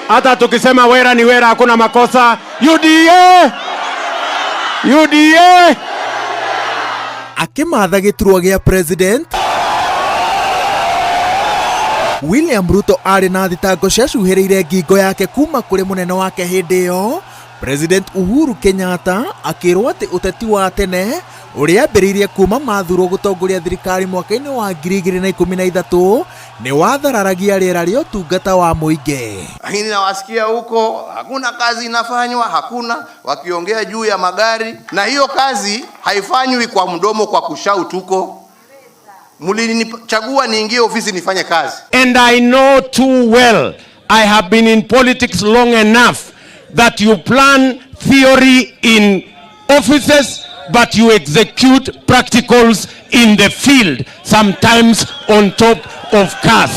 Hata tukisema wera ni wera hakuna makosa. UDA! UDA! Akimatha gĩturwa gĩa president, William Ruto arĩ na thitango ciacuhĩrĩire ngingo yake kuma kũrĩ mũnene wake hĩndĩ ĩyo, President Uhuru Kenyatta akĩrwo atĩ ũteti wa tene ũrĩa ambĩrĩirie kuma mathurwo gũtongoria thirikari mwaka-inĩ wa 2013 nĩ wathararagia rĩera rĩa ũtungata wa mũingĩ. Lakini nawasikia huko hakuna kazi inafanywa, hakuna wakiongea juu ya magari, na hiyo kazi haifanywi kwa mdomo, kwa kushout huko. Mulinichagua niingie ofisi nifanye kazi. And I know too well, I have been in politics long enough that you plan theory in offices but you execute practicals in the field, sometimes on top of cars.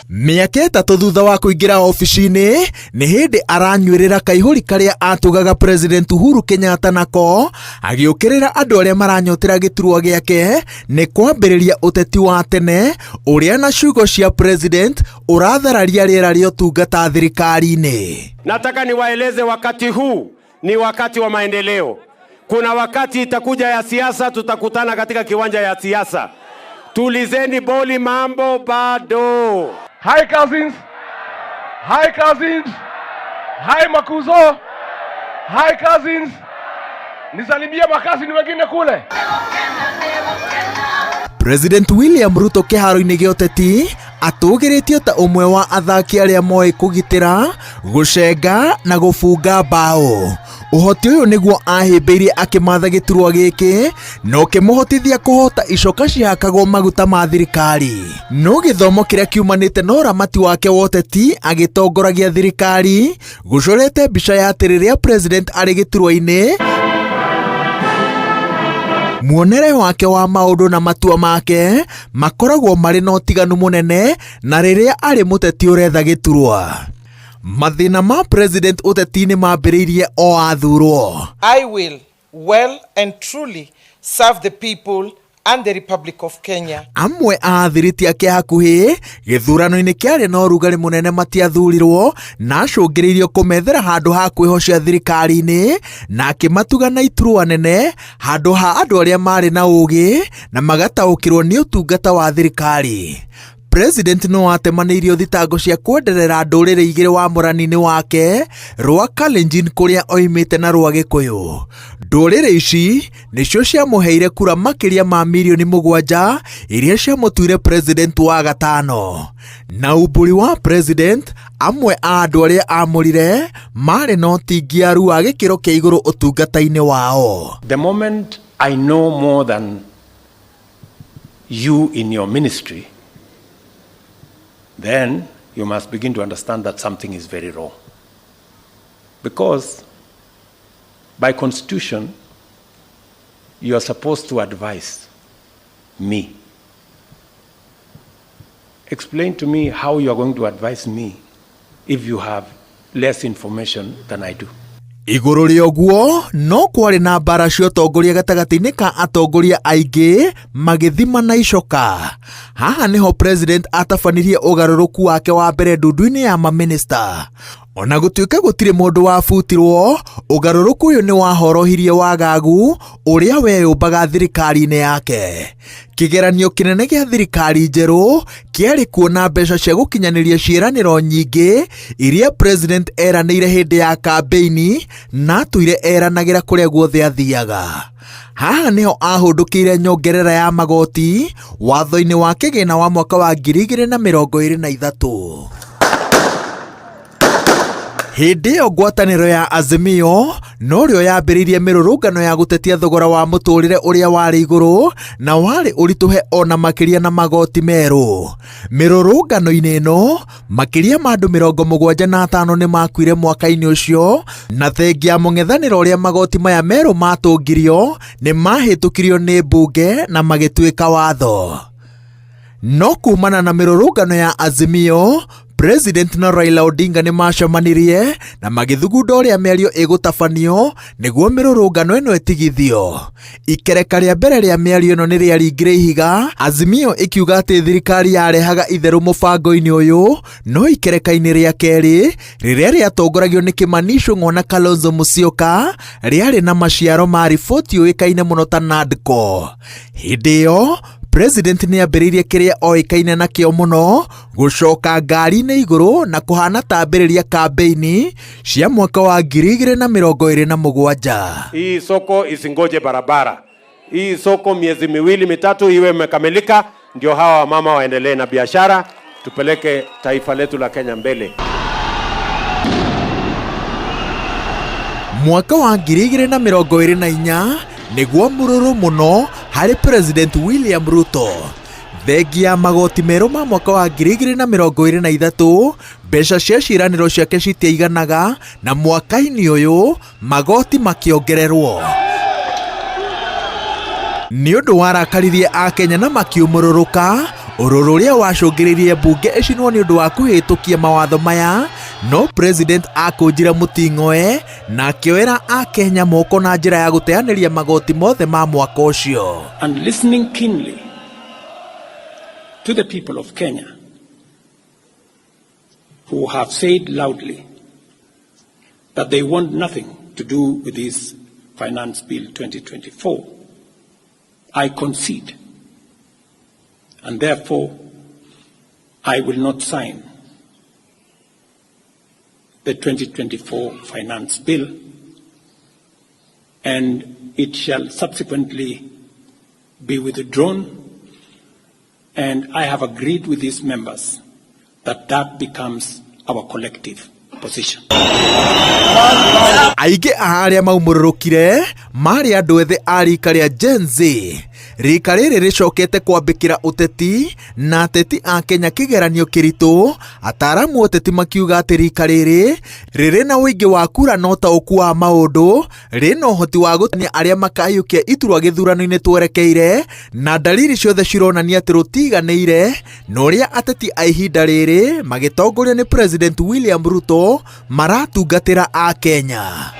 Mĩaka 3 thutha wa kũingĩra ofici-inĩ nĩ hĩndĩ aranyuĩrĩra kaihũri karĩa atũgaga President Uhuru Kenyatta nako, agĩũkĩrĩra andũ arĩa maranyotera gĩturwa gĩake nĩ kwambĩrĩria ũteti wa tene ũrĩa na ciugo cia president ũrathararia rĩera rĩa ũtungata thirikari-inĩ. Nataka niwaeleze wakati huu ni wakati wa maendeleo. Kuna wakati itakuja ya siasa, tutakutana katika kiwanja ya siasa. Tulizeni boli, mambo bado. Hi cousins. Hi cousins. Hi makuzo. Hi cousins. Nisalimia makazini wengine kule. President William Ruto kĩharo-inĩ gĩa ũteti atũgĩrĩtio ta ũmwe wa athaki arĩa moĩ kũgitĩra, gũcenga na gũbunga mbaũ. Ũhoti ũyũ nĩguo ahĩmbĩirie akĩmatha gĩturwa gĩkĩ na ũkĩmũhotithia kũhota icoka cihakagwo maguta ma thirikari. No gĩthomo kĩrĩa kiumanĩte na ũramati wake wa ũteti agĩtongoragia thirikari gũcorete mbica ya atĩ rĩrĩa president arĩ gĩturwa-inĩ, muonere wake wa maũndũ na matua make makoragwo marĩ na ũtiganu mũnene na rĩrĩa arĩ mũteti ũretha gĩturwa. Mathĩna ma president ũteti-inĩ mambĩrĩirie o athurwo. I will well and truly serve the people and the Republic of Kenya. Amwe a athiriti ake hakuhĩ gĩthurano-inĩ kĩarĩ na ũrugarĩ mũnene matiathurirwo na acũngĩrĩirio kũmethera handũ ha kwĩhocia thirikari-inĩ na akĩmatuga na iturwa nene handũ ha andũ arĩa marĩ na ũũgĩ na magataũkĩrwo nĩ ũtungata wa thirikari. President no atemanĩirio thitango cia kwenderera ndũrĩrĩ igĩrĩ wa mũrani-inĩ wake rwa Kalenjin kũrĩa oimĩte na rwa Gĩkũyũ. Ndũrĩrĩ ici nĩcio ciamũheire kura makĩria ma milioni 7 iria ciamũtuire president wa gatano. Na ũmbũri wa president, amwe a andũ arĩa amũrire marĩ na ũtingiaru wa gĩkĩro kĩa igũrũ ũtungata-inĩ wao. The moment I know more than you in your ministry, then you must begin to understand that something is very wrong. Because by constitution, you are supposed to advise me. Explain to me how you are going to advise me if you have less information than I do. Igũrũ rĩa ũguo no kwarĩ na mbara cia ũtongoria gatagatĩ-inĩ ka atongoria aingĩ magĩthima na icoka. Haha nĩho president atabanirie ũgarũrũku wake wa mbere ndundu-inĩ ya maminista. Ona gũtuĩka gũtirĩ mũndũ wabutirwo, ũgarũrũku ũyũ nĩ wahorohirie wagagu ũrĩa weyũmbaga thirikari-inĩ yake. Kĩgeranio kĩnene gĩa thirikari njerũ kĩarĩ kuona mbeca cia gũkinyanĩria ciĩranĩro nyingĩ iria president eranĩire hĩndĩ ya kampeini na atũire eranagĩra kũrĩa guothe athiaga. Haha nĩho ahũndũkĩire nyongerera ya magoti watho-inĩ wa kĩgĩna wa mwaka wa 2023. Hĩndĩ ĩyo ngwatanĩro ya Azimio no rĩo yambĩrĩirie mĩrũrũngano ya gũtetia thogora wa mũtũrĩre ũrĩa warĩ igũrũ na warĩ ũritũhe ona makĩria na magoti merũ. Mĩrũrũngano-inĩ ĩno makĩria ma andũ 75 nĩ makuire mwaka-inĩ ũcio, na thengia mũng'ethanĩro ũrĩa magoti maya merũ matũngirio nĩ mahĩtũkirio nĩ mbunge na magĩtuĩka watho. No kumana na mĩrũrũngano ya Azimio, President na Raila Odinga ni macemanirie na magithugunda uria mĩario ĩgũtabanio nĩguo mĩrũrũngano ĩno ĩtigithio. Ikereka rĩa mbere rĩa mĩario ĩno nĩ rĩaringire ihiga, Azimio ĩkiuga atĩ thirikari yarehaga itherũ mũbango-inĩ ũyũ, no ikereka-inĩ rĩa kerĩ rĩrĩa rĩatongoragio nĩ Kimani Ichung'wa na Kalonzo Musyoka rĩarĩ na maciaro ma riboti yũĩkaine mũno ta NADCO. Hĩndĩ ĩyo President nĩ ambĩrĩirie kĩrĩa oĩkaine nakĩo mũno, gũcoka ngari-inĩ igũrũ na kũhana ta ambĩrĩria kampeini cia mwaka wa 2027. Hii soko isingoje barabara. Hii soko miezi miwili mitatu iwe imekamilika, ndio hawa wamama waendelee na biashara, tupeleke taifa letu la Kenya mbele. Mwaka wa 2024 nĩguo mũrũrũ mũno harĩ President William Ruto. Thengia magoti merũ ma mwaka wa 2023, mbeca cia ciĩranĩro ciake citiaiganaga na mwaka-inĩ ũyũ magoti makĩongererwo. Nĩ ũndũ warakaririe Akenya na makiumũrũrũka, ũrũrũ ũrĩa wacũngĩrĩirie mbunge ĩcinwo nĩ ũndũ wa kũhĩtũkia mawatho maya, no President akũnjira mũting'oe na akĩoera Akenya moko na njĩra ya gũteanĩria magoti mothe ma mwaka ũcio. And listening keenly to the people of Kenya who have said loudly that they want nothing to do with this Finance Bill 2024, I concede, and therefore I will not sign the 2024 Finance Bill, and it shall subsequently be withdrawn, and I have agreed with these members that that becomes our collective position. Aingĩ aharĩa maumũrũrũkire marĩ andũ ethĩ a rika rĩa Gen Z. Rika rĩrĩ rĩcokete kwambĩkĩra ũteti na ateti a Kenya kĩgeranio kĩritũ. Ataaramu ũteti makiuga atĩ rika rĩrĩ na ũingĩ wa kura no taũku wa maũndũ, rĩna ũhoti wa gũtania arĩa makahĩũkia iturwa gĩthurano-inĩ twerekeire, na dalili ciothe cironania atĩ rũtiganĩire na ũrĩa ateti a ihinda rĩrĩ magĩtongorio nĩ President William Ruto maratungatĩra a Kenya.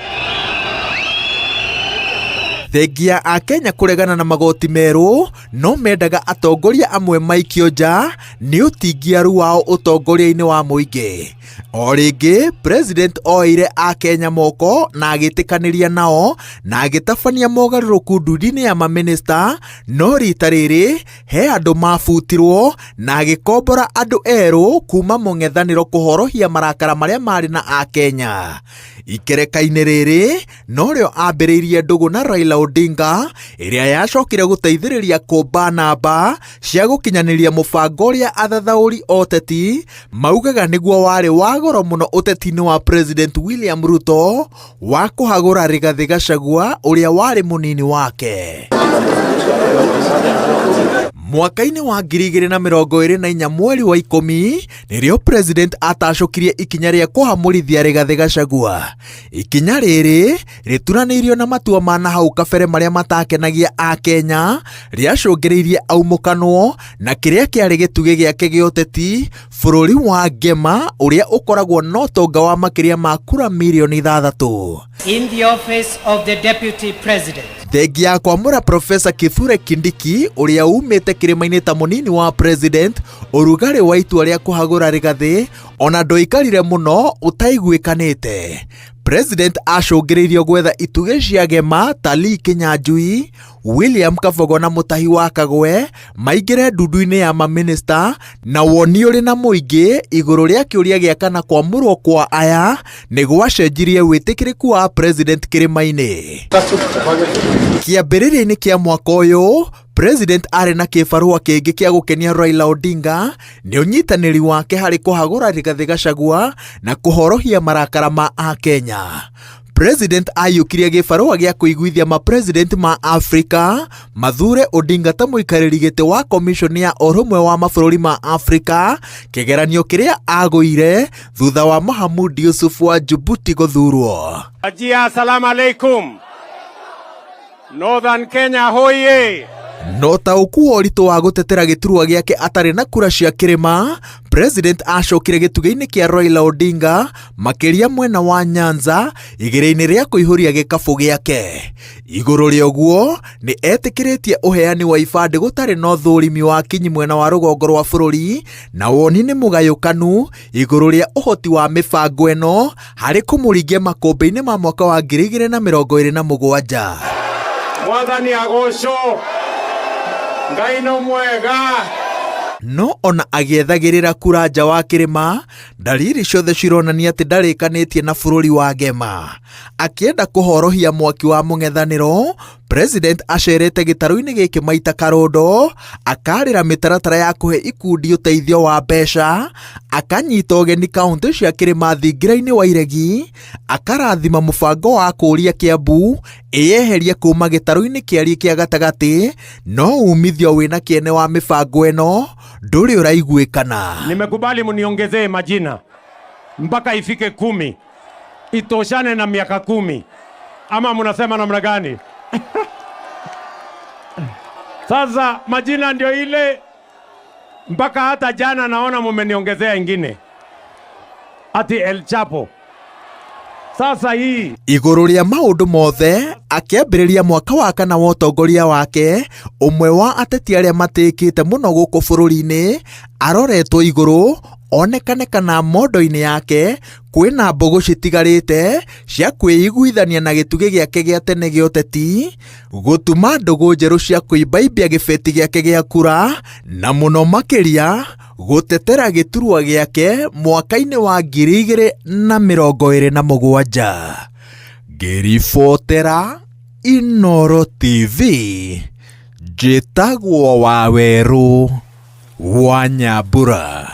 Thengia a Kenya kũregana na magoti merũ, no mendaga atongoria amwe maikio nja nĩ ũtingiaru wao ũtongoria-inĩ wa mũingĩ. O rĩngĩ President oire a Kenya moko na agĩtĩkanĩria nao na agĩtabania mogarũrũku ndudi-inĩ ya maminista, no rita rĩrĩ he andũ mabutirwo na agĩkombora andũ erũ kuma mũng'ethanĩro kũhorohia marakara marĩa marĩ na a Kenya. Ikereka-inĩ rĩrĩ no rĩo ambĩrĩirie ndũgũ na Raila Odinga ĩrĩa yacokire gũteithĩrĩria kũmba namba cia gũkinyanĩria mũbango ũrĩa athathaũri oteti maugaga nĩguo warĩ wa goro mũno ũteti-inĩ wa President William Ruto wa kũhagũra Rigathi Gachagua ũrĩa warĩ mũnini wake. Mwaka-inĩ wa 2024 mweri wa 10 nĩrĩo President atacokirie ikinya rĩa kũhamũrithia Rigathi Gachagua. Ikinya rĩrĩ rĩturanĩirio na matua ma nahau kabere marĩa matakenagia a Kenya, rĩacũngĩrĩirie aumũkanwo na kĩrĩa kĩarĩ gĩtugĩ gĩake gĩoteti bũrũri wa Ngema ũrĩa ũkoragwo na ũtonga wa makĩria ma kura milioni 6. In the office of the Deputy President. Thengia kwamũra Professor Kithure Kindiki ũrĩa umĩte kĩrĩma-inĩ ta mũnini wa President, ũrugarĩ wa itua rĩa kũhagũra Rigathi ona ndoikarire mũno ũtaiguĩkanĩte. President acũngĩrĩirio gwetha itugĩ cia Ngema ta Lee Kinyanjui, William Kabogo na mũtahi wa Kagwe maingĩre ndundu-inĩ ya maminista, na woni ũrĩ na mũingĩ igũrũ rĩa kĩũria gĩa kana kwamũrwo kwa aya nĩ gwacenjirie wĩtĩkĩrĩku wa President kĩrĩma-inĩ. Kĩambĩrĩria-inĩ kĩa mwaka ũyũ President arĩ na kĩbarũa kĩngĩ kĩa gũkenia Raila Odinga nĩ ũnyitanĩri wake harĩ kũhagũra Rigathi Gachagua na kũhorohia marakara ma a Kenya. President ayũkirie gĩbarũa gĩa kũiguithia ma-president ma Afrika mathure Odinga ta mũikarĩri gĩtĩ wa commission ya ũrũmwe wa mabũrũri ma Afrika, kĩgeranio kĩrĩa agũire thutha wa Mohamud Yusuf wa Djibouti gũthurwo. Assalamu alaikum. Northern Kenya hoye. No ta ũkuo ũritũ wa gũtetera gĩturwa gĩake atarĩ na kura cia kĩrĩma, President acokire gĩtugĩ-inĩ kĩa Raila Odinga makĩria mwena wa Nyanza igĩrĩ-inĩ rĩa kũihũria gĩkabũ gĩake. Igũrũ rĩa ũguo nĩ etĩkĩrĩtie ũheani wa ibandĩ gũtarĩ na ũthũrimi wa kinyi mwena wa rũgongo rwa bũrũri, na woni nĩ mũgayũkanu igũrũ rĩa ũhoti wa mĩbango ĩno harĩ kũmũringia makũmbĩ-inĩ ma mwaka wa 2027. Mwathani agocwo Ngai no mwega. No ona agĩethagĩrĩra kura nja wa kĩrĩma, ndariri ciothe cironania atĩ ndarĩkanĩtie na bũrũri wa Gema. Akĩenda kũhorohia mwaki wa mũng'ethanĩro, President acerete gĩtarũ-inĩ gĩkĩ maita karũndo, akarĩra mĩtaratara ya kũhe ikundi ũteithio wa mbeca, akanyita ũgeni kaũntĩ cia kĩrĩma thingira-inĩ wa iregi, akarathima mũbango wa kũũria Kiambu ĩyeherie kuma gĩtarũ-inĩ kĩariĩ kĩa gatagatĩ, no umithio wĩna kĩene wa mĩbango ĩno ndũrĩ ũraiguĩkana. Nimekubali muniongezee majina mpaka ifike 10 itoshane na miaka 10, ama munasema namna gani? Sasa majina ndio ile, mpaka hata jana naona mumeniongezea ingine ati El Chapo. Sasa hii igũrũ rĩa maũndũ mothe akĩambĩrĩria mwaka wa kana wa ũtongoria wake, ũmwe wa ateti arĩa matĩkĩte mũno gũkũ bũrũri-inĩ aroretwo igũrũ onekane kana mondo-inĩ yake kwĩna mbũgũ citigarĩte cia kwĩiguithania na gĩtugĩ gĩake gĩa tene gĩa ũteti, gũtuma ndũgũ njerũ cia kwĩmbaimbia gĩbeti gĩake gĩa kura, na mũno makĩria gũtetera gĩturwa gĩake mwaka-inĩ wa 2027. Ngĩribotera Inooro TV, njĩtagwo Wawerũ wa Nyambura.